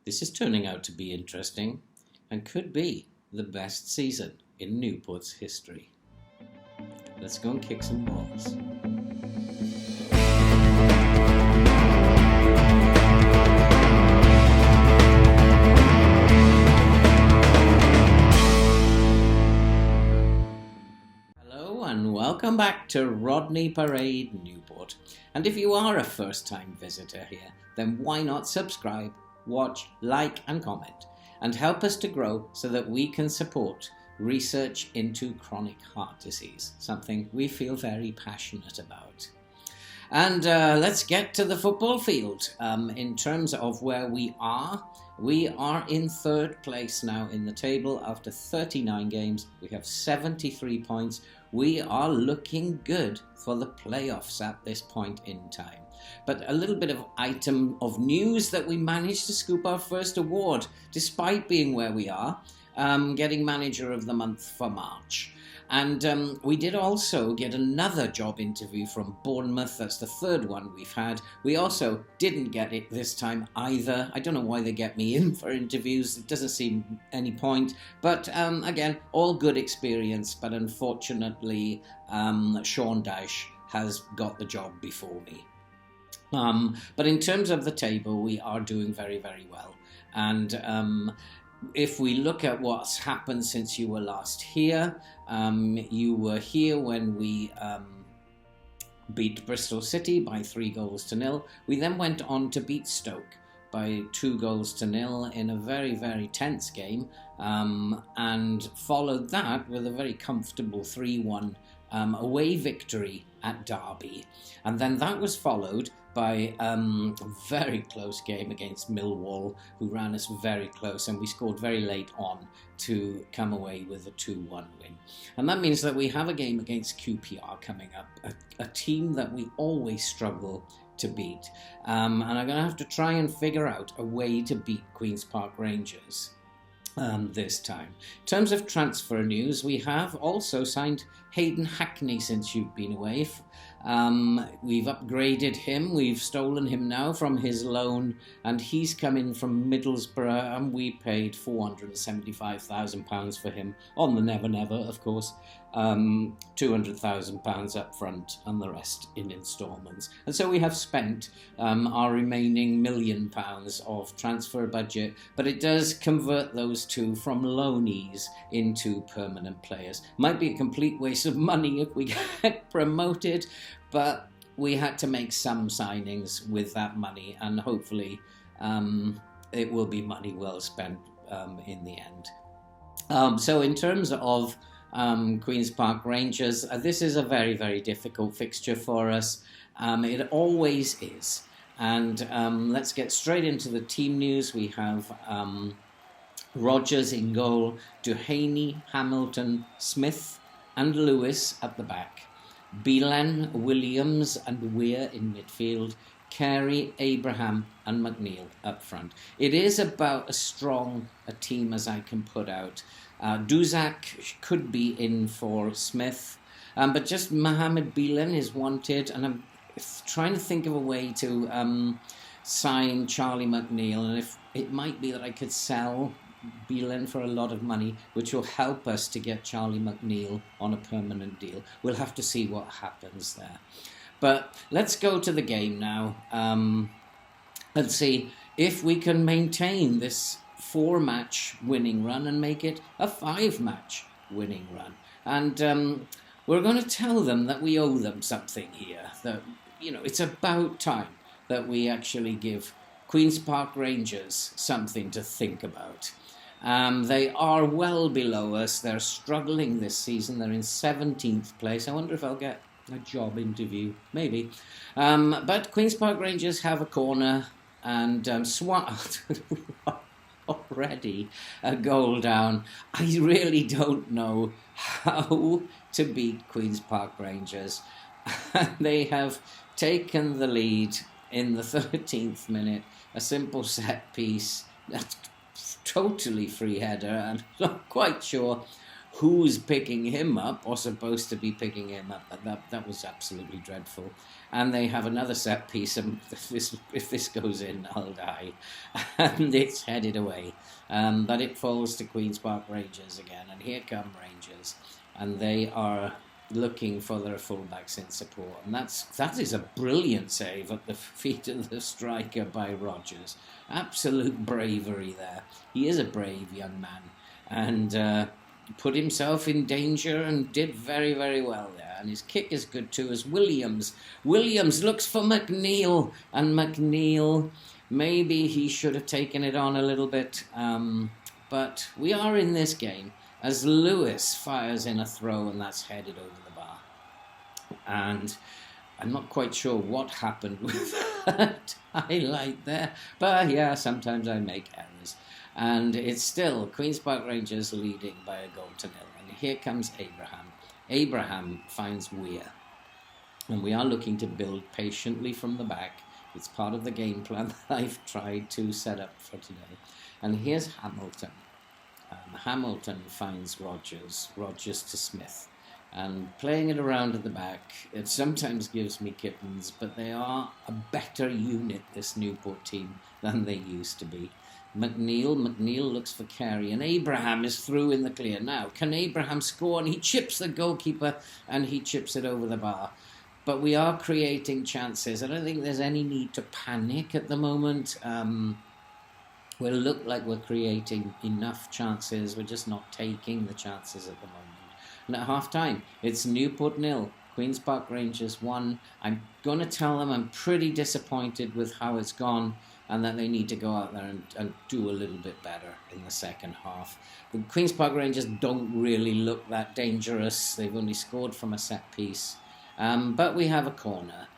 This is turning out to be interesting and could be the best season in Newport's history. Let's go and kick some balls. Hello and welcome back to Rodney Parade, Newport. And if you are a first-time visitor here, then why not subscribe, watch, like and comment, and help us to grow so that we can support research into chronic heart disease, something we feel very passionate about. And let's get to the football field. In terms of where we are in third place now in the table after 39 games. We have 73 points. We are looking good for the playoffs at this point in time. But a little bit of item of news that we managed to scoop our first award, despite being where we are, getting Manager of the Month for March. And we did also get another job interview from Bournemouth. That's the third one we've had. We also didn't get it this time either. I don't know why they get me in for interviews. It doesn't seem any point. But again, all good experience. But unfortunately, Sean Dyche has got the job before me. But in terms of the table, we are doing very, very well. And if we look at what's happened since you were last here, you were here when we beat Bristol City by 3-0. We then went on to beat Stoke by 2-0 in a very, very tense game, and followed that with a very comfortable 3-1 away victory at Derby. And then that was followed by a very close game against Millwall, who ran us very close, and we scored very late on to come away with a 2-1 win. And that means that we have a game against QPR coming up, a team that we always struggle to beat. And I'm going to have to try and figure out a way to beat Queen's Park Rangers this time. In terms of transfer news, we have also signed Hayden Hackney since you've been away. We've upgraded him. We've stolen him now from his loan, and he's come in from Middlesbrough, and we paid £475,000 for him on the Never Never, of course. £200,000 up front and the rest in instalments. And so we have spent our remaining £1 million of transfer budget, but it does convert those two from loanees into permanent players. Might be a complete waste of money if we get promoted, but we had to make some signings with that money, and hopefully it will be money well spent in the end. So in terms of Queen's Park Rangers, this is a very, very difficult fixture for us. It always is. And let's get straight into the team news. We have Rogers in goal, Duhaney, Hamilton, Smith and Lewis at the back, Belan, Williams and Weir in midfield, Carey, Abraham and McNeil up front. It is about as strong a team as I can put out. Duzak could be in for Smith, but just Mohamed Belan is wanted, and I'm trying to think of a way to sign Charlie McNeil, and if it might be that I could sell Belan for a lot of money, which will help us to get Charlie McNeil on a permanent deal. We'll have to see what happens there. But let's go to the game now. Let's see if we can maintain this 4-match winning run and make it a 5-match winning run. And we're going to tell them that we owe them something here. That, you know, it's about time that we actually give Queen's Park Rangers something to think about. They are well below us. They're struggling this season. They're in 17th place. I wonder if I'll get a job interview. Maybe. But Queen's Park Rangers have a corner, and already a goal down. I really don't know how to beat Queen's Park Rangers. They have taken the lead in the 13th minute. A simple set piece. That's totally free header, and I'm not quite sure who's picking him up or supposed to be picking him up. That was absolutely dreadful. And they have another set piece, and if this goes in, I'll die. And it's headed away. But it falls to Queen's Park Rangers again, and here come Rangers. And they are looking for their fullbacks in support. And that is a brilliant save at the feet of the striker by Rogers. Absolute bravery there. He is a brave young man. And put himself in danger and did very, very well there. And his kick is good too as Williams. Williams looks for McNeil. And McNeil, maybe he should have taken it on a little bit. But we are in this game as Lewis fires in a throw, and that's headed over the bar. And I'm not quite sure what happened with that highlight there. But yeah, sometimes I make errors. And it's still Queen's Park Rangers leading by a goal to nil. And here comes Abraham. Abraham finds Weir. And we are looking to build patiently from the back. It's part of the game plan that I've tried to set up for today. And here's Hamilton. Hamilton finds Rogers. Rogers to Smith. And playing it around at the back, it sometimes gives me kittens, but they are a better unit, this Newport team, than they used to be. McNeil looks for Carey, and Abraham is through in the clear. Now, can Abraham score? And he chips the goalkeeper, and he chips it over the bar. But we are creating chances. I don't think there's any need to panic at the moment. We'll look like we're creating enough chances. We're just not taking the chances at the moment. And at half-time, it's Newport 0, Queen's Park Rangers 1. I'm going to tell them I'm pretty disappointed with how it's gone, and that they need to go out there and do a little bit better in the second half. The Queen's Park Rangers don't really look that dangerous. They've only scored from a set piece. But we have a corner.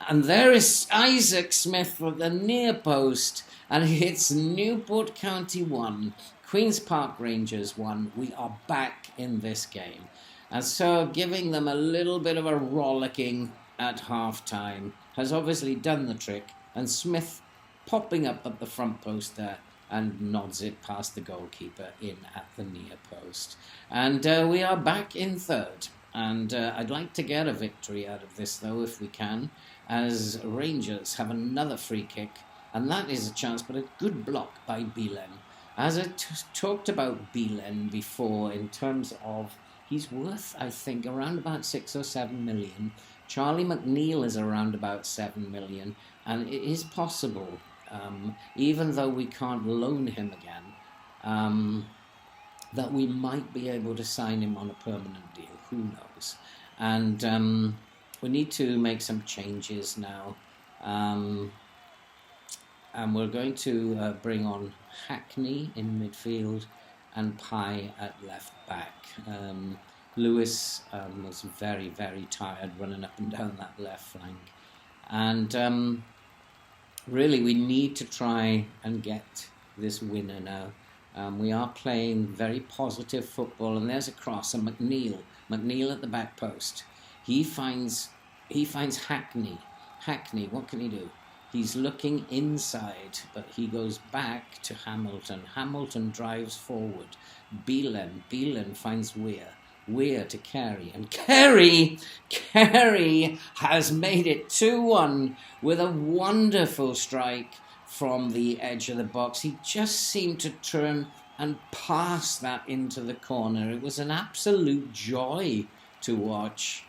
And there is Isaac Smith with the near post. And it's Newport County 1, Queen's Park Rangers 1. We are back in this game. And so giving them a little bit of a rollicking at half-time has obviously done the trick. And Smith popping up at the front post there and nods it past the goalkeeper in at the near post. And we are back in third. And I'd like to get a victory out of this, though, if we can, as Rangers have another free kick. And that is a chance, but a good block by Beelen. As I talked about Beelen before in terms of he's worth, I think, around about 6 or 7 million. Charlie McNeil is around about 7 million. And it is possible, even though we can't loan him again, that we might be able to sign him on a permanent deal. Who knows? And we need to make some changes now. And we're going to bring on Hackney in midfield and Pye at left back. Lewis was very, very tired running up and down that left flank. And really, we need to try and get this winner now. We are playing very positive football, and there's a cross, and McNeil at the back post. He finds Hackney. Hackney, what can he do? He's looking inside, but he goes back to Hamilton. Hamilton drives forward. Beelen finds Weir. Weir to Carey. And Carey has made it 2-1 with a wonderful strike from the edge of the box. He just seemed to turn and pass that into the corner. It was an absolute joy to watch.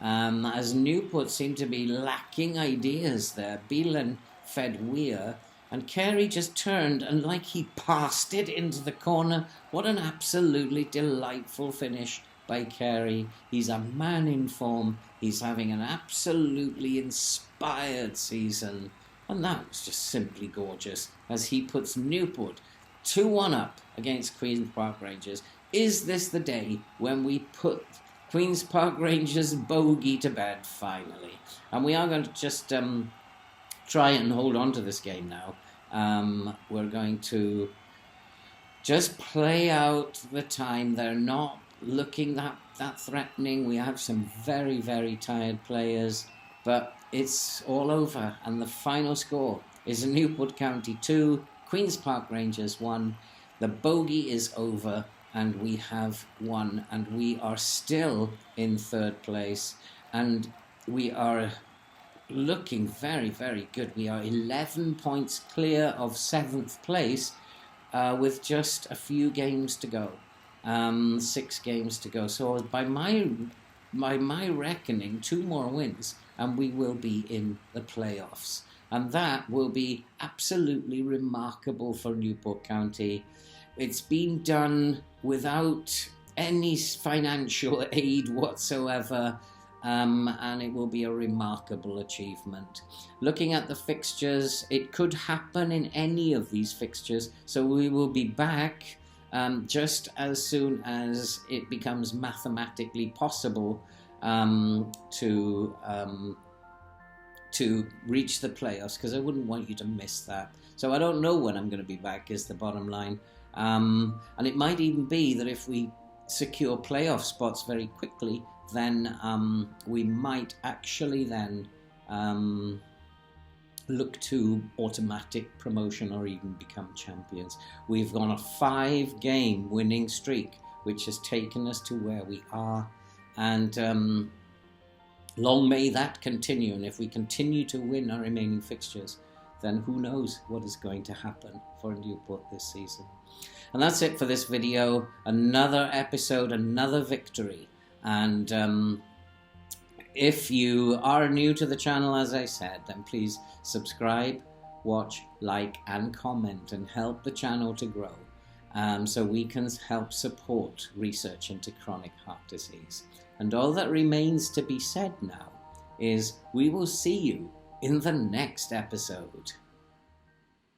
As Newport seemed to be lacking ideas there. Beelen fed Weir, and Carey just turned and like he passed it into the corner. What an absolutely delightful finish by Carey. He's a man in form. He's having an absolutely inspired season. And that was just simply gorgeous as he puts Newport 2-1 up against Queen's Park Rangers. Is this the day when we put Queen's Park Rangers bogey to bed, finally? And we are going to just try and hold on to this game now. We're going to just play out the time. They're not looking that threatening. We have some very, very tired players, but it's all over. And the final score is Newport County 2, Queen's Park Rangers 1. The bogey is over. and we have won, and we are still in third place, and we are looking very, very good. We are 11 points clear of 7th place with just a few games to go, 6 games to go. So by my reckoning, 2 more wins and we will be in the playoffs. And that will be absolutely remarkable for Newport County. It's been done without any financial aid whatsoever. And it will be a remarkable achievement. Looking at the fixtures, it could happen in any of these fixtures, so we will be back just as soon as it becomes mathematically possible to reach the playoffs, because I wouldn't want you to miss that. So I don't know when I'm going to be back, is the bottom line. And it might even be that if we secure playoff spots very quickly, then we might actually then look to automatic promotion or even become champions. We've gone a 5-game winning streak, which has taken us to where we are, and long may that continue. And if we continue to win our remaining fixtures, then who knows what is going to happen for Newport this season. And that's it for this video. Another episode, another victory. And if you are new to the channel, as I said, then please subscribe, watch, like, and comment, and help the channel to grow, so we can help support research into chronic heart disease. And all that remains to be said now is we will see you in the next episode.